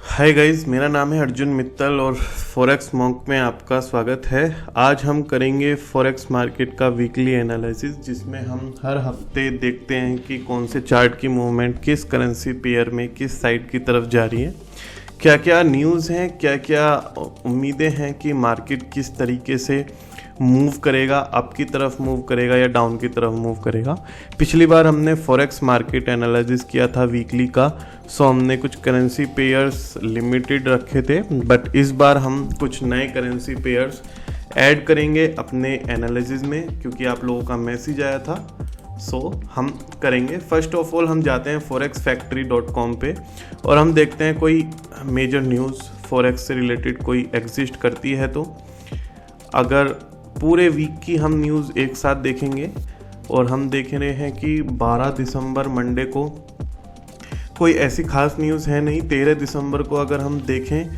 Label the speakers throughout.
Speaker 1: Hi guys, मेरा नाम है अर्जुन मित्तल और फॉरेक्स मॉन्क में आपका स्वागत है। आज हम करेंगे फॉरेक्स मार्केट का वीकली एनालिसिस, जिसमें हम हर हफ्ते देखते हैं कि कौन से चार्ट की मूवमेंट किस करेंसी पेयर में किस साइड की तरफ जा रही है, क्या क्या न्यूज़ हैं, क्या क्या उम्मीदें हैं कि मार्केट किस तरीके से मूव करेगा, अप की तरफ मूव करेगा या डाउन की तरफ मूव करेगा। पिछली बार हमने फॉरेक्स मार्केट एनालिसिस किया था वीकली का, सो हमने कुछ करेंसी पेयर्स लिमिटेड रखे थे, बट इस बार हम कुछ नए करेंसी पेयर्स ऐड करेंगे अपने एनालिसिस में, क्योंकि आप लोगों का मैसेज आया था। सो हम करेंगे। फर्स्ट ऑफ ऑल हम जाते हैं forexfactory.com पे और हम देखते हैं कोई मेजर न्यूज़ फॉरेक्स से रिलेटेड कोई एग्जिस्ट करती है। तो अगर पूरे वीक की हम न्यूज़ एक साथ देखेंगे और हम देख रहे हैं कि 12 दिसंबर मंडे को कोई ऐसी खास न्यूज़ है नहीं। 13 दिसंबर को अगर हम देखें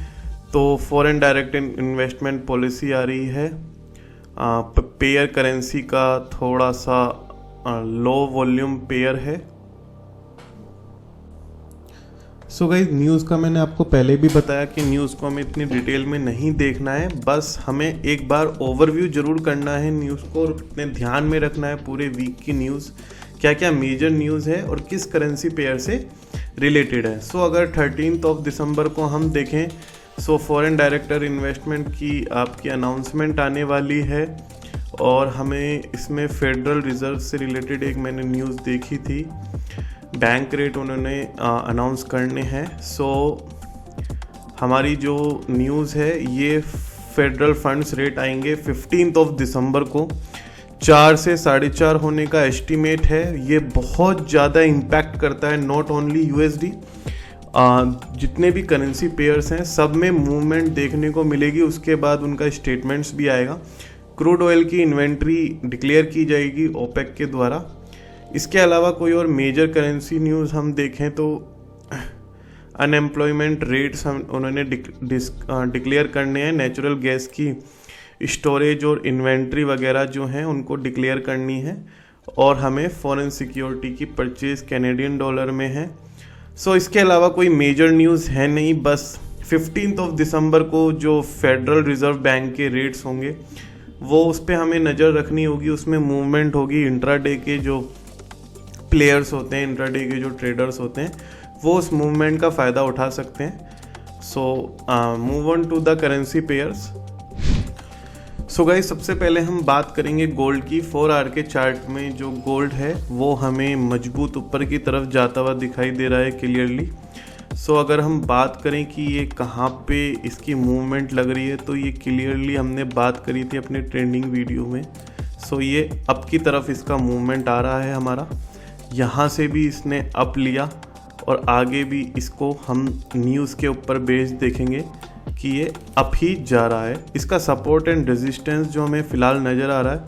Speaker 1: तो फॉरेन डायरेक्ट इन्वेस्टमेंट पॉलिसी आ रही है। पेयर करेंसी का थोड़ा सा लो वॉल्यूम पेयर है। सो गाइस, न्यूज़ का मैंने आपको पहले भी बताया कि न्यूज़ को हमें इतनी डिटेल में नहीं देखना है, बस हमें एक बार ओवरव्यू जरूर करना है न्यूज़ को और इतने ध्यान में रखना है पूरे वीक की न्यूज़, क्या क्या मेजर न्यूज़ है और किस करेंसी पेयर से रिलेटेड है। सो अगर 13 दिसंबर को हम देखें, सो फॉरेन डायरेक्टर इन्वेस्टमेंट की आपकी अनाउंसमेंट आने वाली है और हमें इसमें फेडरल रिजर्व से रिलेटेड एक मैंने न्यूज़ देखी थी, बैंक रेट उन्होंने अनाउंस करने हैं। सो हमारी जो न्यूज़ है ये फेडरल फंड्स रेट आएंगे 15 दिसंबर को, 4 से 4.5 होने का एस्टीमेट है। ये बहुत ज़्यादा इम्पैक्ट करता है नॉट ओनली यूएसडी, जितने भी करेंसी पेयर्स हैं सब में मूवमेंट देखने को मिलेगी। उसके बाद उनका स्टेटमेंट्स भी आएगा। क्रूड ऑयल की इन्वेंट्री डिक्लेयर की जाएगी ओपेक के द्वारा। इसके अलावा कोई और मेजर करेंसी न्यूज़ हम देखें तो अनएम्प्लॉयमेंट रेट्स उन्होंने डिक्लेयर करने हैं। नेचुरल गैस की स्टोरेज और इन्वेंट्री वगैरह जो हैं उनको डिक्लेयर करनी है और हमें फॉरेन सिक्योरिटी की परचेज कैनेडियन डॉलर में है। सो इसके अलावा कोई मेजर न्यूज़ है नहीं। बस 15 दिसंबर को जो फेडरल रिजर्व बैंक के रेट्स होंगे वो उस पर हमें नज़र रखनी होगी, उसमें मूवमेंट होगी। इंट्राडे के जो प्लेयर्स होते हैं, इंट्राडे के जो ट्रेडर्स होते हैं, वो उस मूवमेंट का फ़ायदा उठा सकते हैं। So move on to the currency pairs. So guys, सबसे पहले हम बात करेंगे गोल्ड की। 4 आवर के चार्ट में जो गोल्ड है वो हमें मजबूत ऊपर की तरफ जाता हुआ दिखाई दे रहा है क्लियरली। सो अगर हम बात करें कि ये कहाँ पे इसकी मूवमेंट लग रही है, तो ये क्लियरली हमने बात करी थी अपने ट्रेंडिंग वीडियो में। सो ये अप की तरफ इसका मूवमेंट आ रहा है हमारा। यहाँ से भी इसने अप लिया और आगे भी इसको हम न्यूज़ के ऊपर बेस देखेंगे कि ये अप ही जा रहा है। इसका सपोर्ट एंड रेजिस्टेंस जो हमें फ़िलहाल नज़र आ रहा है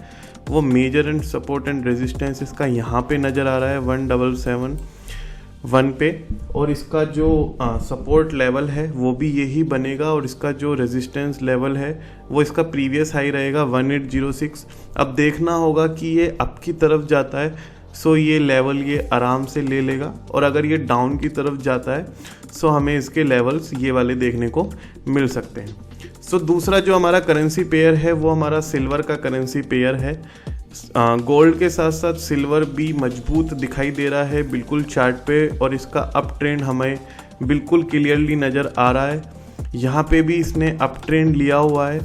Speaker 1: वो major and support and resistance इसका यहाँ पे नज़र आ रहा है 1771 पे, और इसका जो सपोर्ट लेवल है वो भी यही बनेगा और इसका जो रेजिस्टेंस लेवल है वो इसका प्रीवियस हाई रहेगा 1806। अब देखना होगा कि ये अप की तरफ जाता है, सो ये लेवल ये आराम से ले लेगा, और अगर ये डाउन की तरफ जाता है सो हमें इसके लेवल्स ये वाले देखने को मिल सकते हैं। सो दूसरा जो हमारा करेंसी पेयर है वो हमारा सिल्वर का करेंसी पेयर है। गोल्ड के साथ साथ सिल्वर भी मजबूत दिखाई दे रहा है बिल्कुल चार्ट पे, और इसका अप ट्रेंड हमें बिल्कुल क्लियरली नज़र आ रहा है। यहाँ पे भी इसने अप ट्रेंड लिया हुआ है,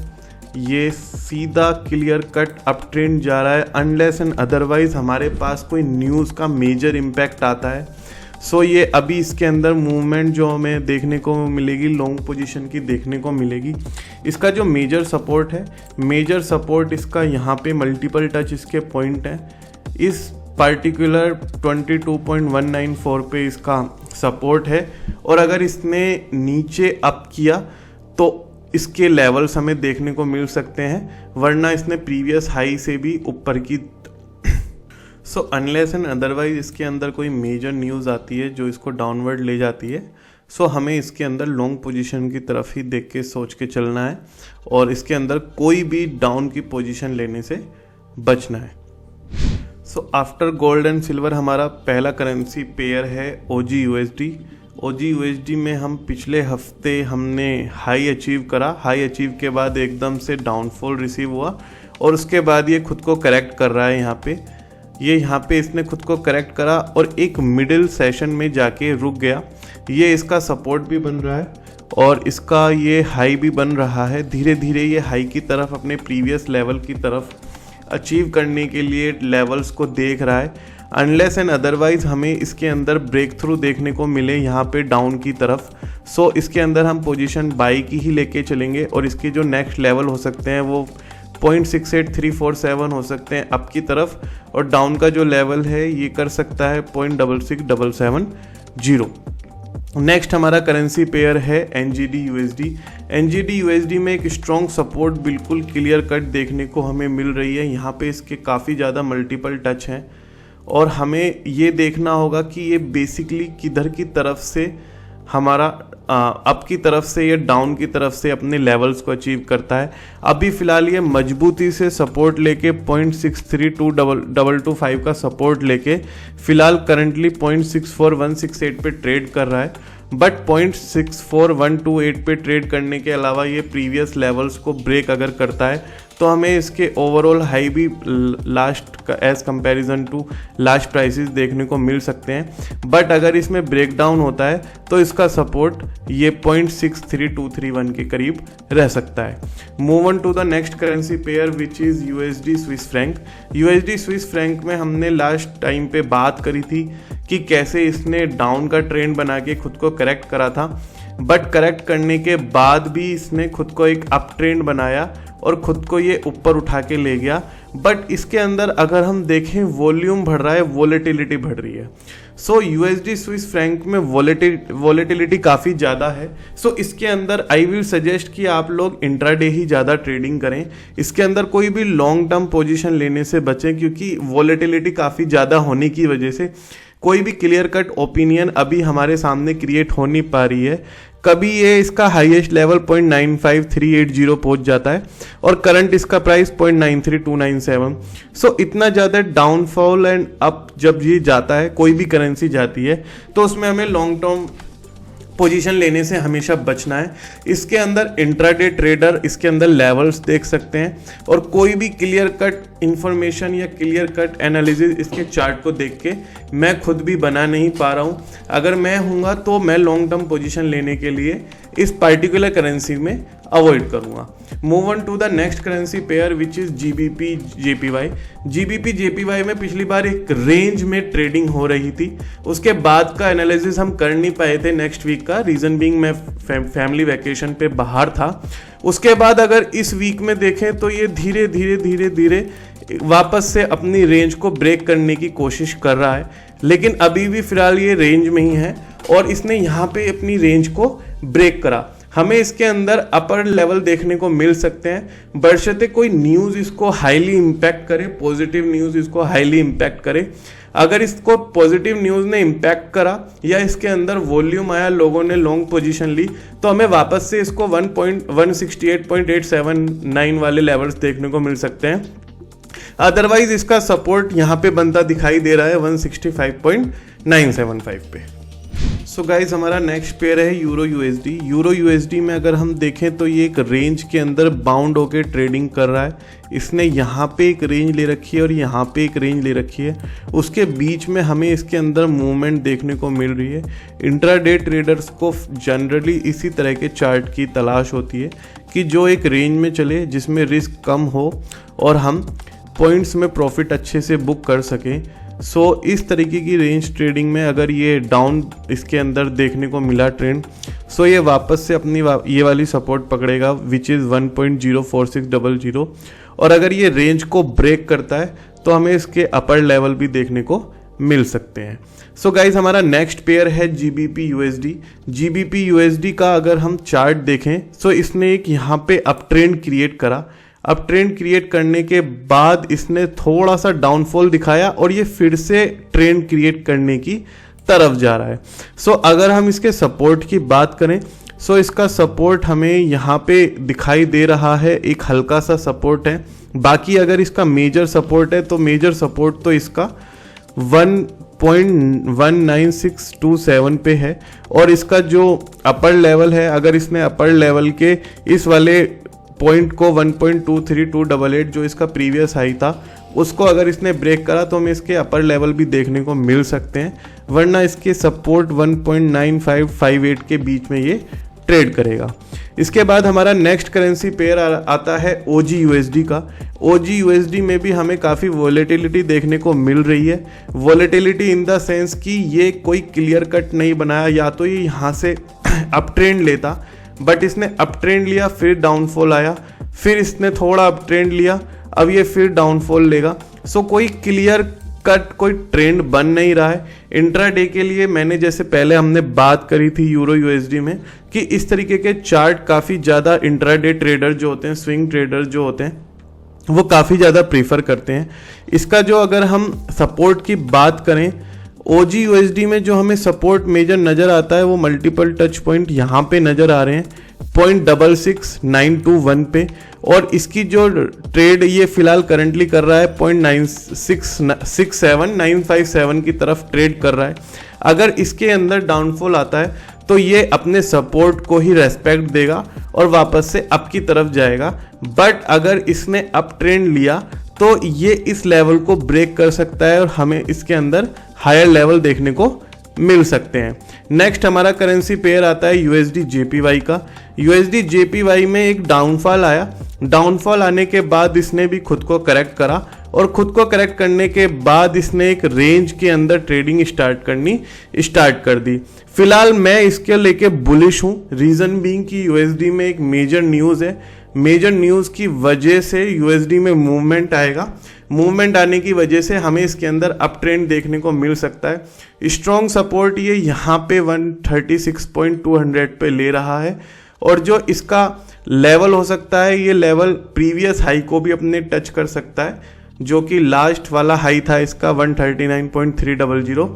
Speaker 1: ये सीधा क्लियर कट अप ट्रेंड जा रहा है, अनलेस एंड अदरवाइज हमारे पास कोई न्यूज़ का मेजर इम्पैक्ट आता है। सो ये अभी इसके अंदर मूवमेंट जो हमें देखने को मिलेगी लॉन्ग पोजीशन की देखने को मिलेगी। इसका जो मेजर सपोर्ट है, मेजर सपोर्ट इसका यहाँ पे मल्टीपल टच इसके पॉइंट हैं। इस पर्टिकुलर 22.194 पे इसका सपोर्ट है, और अगर इसने नीचे अप किया तो इसके लेवल्स हमें देखने को मिल सकते हैं, वरना इसने प्रीवियस हाई से भी ऊपर की। सो अनलेस एंड अदरवाइज इसके अंदर कोई मेजर न्यूज़ आती है जो इसको डाउनवर्ड ले जाती है, सो हमें इसके अंदर लॉन्ग पोजीशन की तरफ ही देख के सोच के चलना है और इसके अंदर कोई भी डाउन की पोजीशन लेने से बचना है। So after gold and silver हमारा पहला करेंसी पेयर है OG USD। ओजी यूएसडी में हम पिछले हफ्ते हमने हाई अचीव करा, हाई अचीव के बाद एकदम से डाउनफॉल रिसीव हुआ और उसके बाद ये खुद को करेक्ट कर रहा है। यहाँ पे इसने खुद को करेक्ट करा और एक मिडिल सेशन में जाके रुक गया। ये इसका सपोर्ट भी बन रहा है और इसका ये हाई भी बन रहा है। धीरे धीरे ये हाई की तरफ, अपने प्रीवियस लेवल की तरफ अचीव करने के लिए लेवल्स को देख रहा है। अनलेस एंड अदरवाइज हमें इसके अंदर ब्रेक थ्रू देखने को मिले यहाँ पे डाउन की तरफ, सो इसके अंदर हम पोजीशन बाई की ही लेके चलेंगे और इसके जो नेक्स्ट लेवल हो सकते हैं वो 0.68347 हो सकते हैं अप की तरफ, और डाउन का जो लेवल है ये कर सकता है 0.66770। नेक्स्ट हमारा करेंसी पेयर है एनजीडी यूएसडी। एनजीडी यूएसडी में एक स्ट्रॉन्ग सपोर्ट बिल्कुल क्लियर कट देखने को हमें मिल रही है। यहाँ पे इसके काफ़ी ज़्यादा मल्टीपल टच हैं और हमें ये देखना होगा कि ये बेसिकली किधर की तरफ से हमारा अप की तरफ से या डाउन की तरफ से अपने लेवल्स को अचीव करता है। अभी फ़िलहाल ये मजबूती से सपोर्ट लेके 0.632225 का सपोर्ट लेके फ़िलहाल करंटली 0.64168 पे ट्रेड कर रहा है, बट 0.64128 पे ट्रेड करने के अलावा ये प्रीवियस लेवल्स को ब्रेक अगर करता है तो हमें इसके ओवरऑल हाई भी last as comparison to last prices देखने को मिल सकते हैं। बट अगर इसमें ब्रेक डाउन होता है तो इसका सपोर्ट ये 0.63231 के करीब रह सकता है। Move on to the next currency pair which is USD Swiss franc. USD Swiss franc में हमने लास्ट टाइम पे बात करी थी कि कैसे इसने डाउन का ट्रेंड बना के खुद को करेक्ट करा था, बट करेक्ट करने के बाद भी इसने खुद को एक अप ट्रेंड बनाया और ख़ुद को ये ऊपर उठा के ले गया। बट इसके अंदर अगर हम देखें वॉल्यूम बढ़ रहा है, वॉलेटिलिटी बढ़ रही है। सो यूएसडी स्विस फ्रैंक में वॉलेटिलिटी काफ़ी ज़्यादा है। सो इसके अंदर आई विल सजेस्ट कि आप लोग इंट्राडे ही ज़्यादा ट्रेडिंग करें। इसके अंदर कोई भी लॉन्ग टर्म पोजीशन लेने से बचें, क्योंकि वॉलेटिलिटी काफ़ी ज़्यादा होने की वजह से कोई भी क्लियर कट ओपिनियन अभी हमारे सामने क्रिएट हो नहीं पा रही है। कभी ये इसका हाईएस्ट लेवल 0.95380 पहुंच जाता है और करंट इसका प्राइस 0.93297। सो इतना ज़्यादा डाउनफॉल एंड अप जब ये जाता है, कोई भी करेंसी जाती है, तो उसमें हमें लॉन्ग टर्म पोजीशन लेने से हमेशा बचना है। इसके अंदर इंट्राडे ट्रेडर इसके अंदर लेवल्स देख सकते हैं और कोई भी क्लियर कट इंफॉर्मेशन या क्लियर कट एनालिसिस इसके चार्ट को देख के मैं खुद भी बना नहीं पा रहा हूँ। अगर मैं हूँगा तो मैं लॉन्ग टर्म पोजीशन लेने के लिए इस पर्टिकुलर करेंसी में अवॉइड करूँगा। Move on to the next currency pair which is GBP JPY. GBP JPY में पिछली बार एक रेंज में ट्रेडिंग हो रही थी, उसके बाद का एनालिसिस हम कर नहीं पाए थे नेक्स्ट वीक का, रीज़न बीइंग मैं फैमिली वैकेशन पे बाहर था। उसके बाद अगर इस वीक में देखें तो ये धीरे धीरे वापस से अपनी रेंज को ब्रेक करने की कोशिश कर रहा है, लेकिन अभी भी फिलहाल ये रेंज में ही है और इसने यहाँ पे अपनी रेंज को ब्रेक करा। हमें इसके अंदर अपर लेवल देखने को मिल सकते हैं, बशर्ते कोई न्यूज़ इसको हाईली इम्पैक्ट करे, पॉजिटिव न्यूज़ इसको हाईली इम्पैक्ट करे। अगर इसको पॉजिटिव न्यूज़ ने इम्पैक्ट करा या इसके अंदर वॉल्यूम आया, लोगों ने लॉन्ग पोजीशन ली, तो हमें वापस से इसको 168.879 वाले लेवल्स देखने को मिल सकते हैं। अदरवाइज इसका सपोर्ट यहाँ पे बनता दिखाई दे रहा है 165.975 पे। सो गाइज हमारा नेक्स्ट पेयर है यूरो यूएसडी। यूरो यूएसडी में अगर हम देखें तो ये एक रेंज के अंदर बाउंड होकर ट्रेडिंग कर रहा है। इसने यहाँ पे एक रेंज ले रखी है और यहाँ पे एक रेंज ले रखी है, उसके बीच में हमें इसके अंदर मूवमेंट देखने को मिल रही है। इंट्राडे ट्रेडर्स को जनरली इसी तरह के चार्ट की तलाश होती है कि जो एक रेंज में चले, जिसमें रिस्क कम हो और हम पॉइंट्स में प्रॉफिट अच्छे से बुक कर सकें। सो इस तरीके की रेंज ट्रेडिंग में अगर ये डाउन इसके अंदर देखने को मिला ट्रेंड, सो ये वापस से अपनी ये वाली सपोर्ट पकड़ेगा विच इज़ 1.04600, और अगर ये रेंज को ब्रेक करता है तो हमें इसके अपर लेवल भी देखने को मिल सकते हैं। सो गाइज हमारा नेक्स्ट पेयर है जीबीपी यूएसडी। जीबीपी यूएसडी का अगर हम चार्ट देखें, सो इसने एक यहाँ पे अप ट्रेंड क्रिएट करा। अब ट्रेंड क्रिएट करने के बाद इसने थोड़ा सा डाउनफॉल दिखाया और ये फिर से ट्रेंड क्रिएट करने की तरफ जा रहा है। सो अगर हम इसके सपोर्ट की बात करें, सो इसका सपोर्ट हमें यहाँ पे दिखाई दे रहा है, एक हल्का सा सपोर्ट है। बाकी अगर इसका मेजर सपोर्ट है तो मेजर सपोर्ट तो इसका 0.19627 पे है और इसका जो अपर लेवल है, अगर इसने अपर लेवल के इस वाले पॉइंट को 1.23288 जो इसका प्रीवियस हाई था उसको अगर इसने ब्रेक करा तो हमें इसके अपर लेवल भी देखने को मिल सकते हैं, वरना इसके सपोर्ट 1.9558 के बीच में ये ट्रेड करेगा। इसके बाद हमारा नेक्स्ट करेंसी पेयर आता है OGUSD का। OGUSD में भी हमें काफ़ी वॉलेटिलिटी देखने को मिल रही है। वॉलेटिलिटी इन द सेंस कि ये कोई क्लियर कट नहीं बनाया, या तो ये यहाँ से अप ट्रेंड लेता, बट इसने अप ट्रेंड लिया, फिर डाउनफॉल आया, फिर इसने थोड़ा अप ट्रेंड लिया, अब ये फिर डाउनफॉल लेगा। सो कोई क्लियर कट कोई ट्रेंड बन नहीं रहा है। इंट्राडे के लिए मैंने जैसे पहले हमने बात करी थी यूरो USD में कि इस तरीके के चार्ट काफ़ी ज़्यादा इंट्राडे ट्रेडर जो होते हैं, स्विंग ट्रेडर जो होते हैं, वो काफ़ी ज़्यादा प्रीफर करते हैं। इसका जो अगर हम सपोर्ट की बात करें, OGUSD में जो हमें सपोर्ट मेजर नज़र आता है वो मल्टीपल टच पॉइंट यहाँ पे नज़र आ रहे हैं 0.66921 पे, और इसकी जो ट्रेड ये फिलहाल करंटली कर रहा है 0.967 की तरफ ट्रेड कर रहा है। अगर इसके अंदर डाउनफॉल आता है तो ये अपने सपोर्ट को ही रेस्पेक्ट देगा और वापस से अप की तरफ जाएगा, बट अगर इसने अप ट्रेंड लिया तो ये इस लेवल को ब्रेक कर सकता है और हमें इसके अंदर हायर लेवल देखने को मिल सकते हैं। नेक्स्ट हमारा करेंसी पेयर आता है USD JPY का। USD JPY में एक डाउनफॉल आया, डाउनफॉल आने के बाद इसने भी खुद को करेक्ट करा और खुद को करेक्ट करने के बाद इसने एक रेंज के अंदर ट्रेडिंग स्टार्ट कर दी। फिलहाल मैं इसके लेके बुलिश हूँ, रीज़न बीइंग कि USD में एक मेजर न्यूज़ है, मेजर न्यूज़ की वजह से USD में मूवमेंट आएगा। मूवमेंट आने की वजह से हमें इसके अंदर अप ट्रेंड देखने को मिल सकता है। स्ट्रॉन्ग सपोर्ट ये यहाँ पे 136.200 पे ले रहा है, और जो इसका लेवल हो सकता है ये लेवल प्रीवियस हाई को भी अपने टच कर सकता है, जो कि लास्ट वाला हाई था इसका 139.300।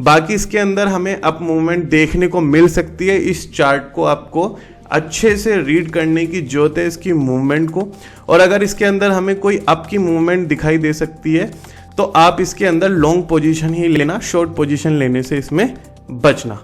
Speaker 1: बाकी इसके अंदर हमें अप मूवमेंट देखने को मिल सकती है। इस चार्ट को आपको अच्छे से रीड करने की जरूरत है, इसकी मूवमेंट को, और अगर इसके अंदर हमें कोई अप की मूवमेंट दिखाई दे सकती है तो आप इसके अंदर लॉन्ग पोजीशन ही लेना, शॉर्ट पोजीशन लेने से इसमें बचना।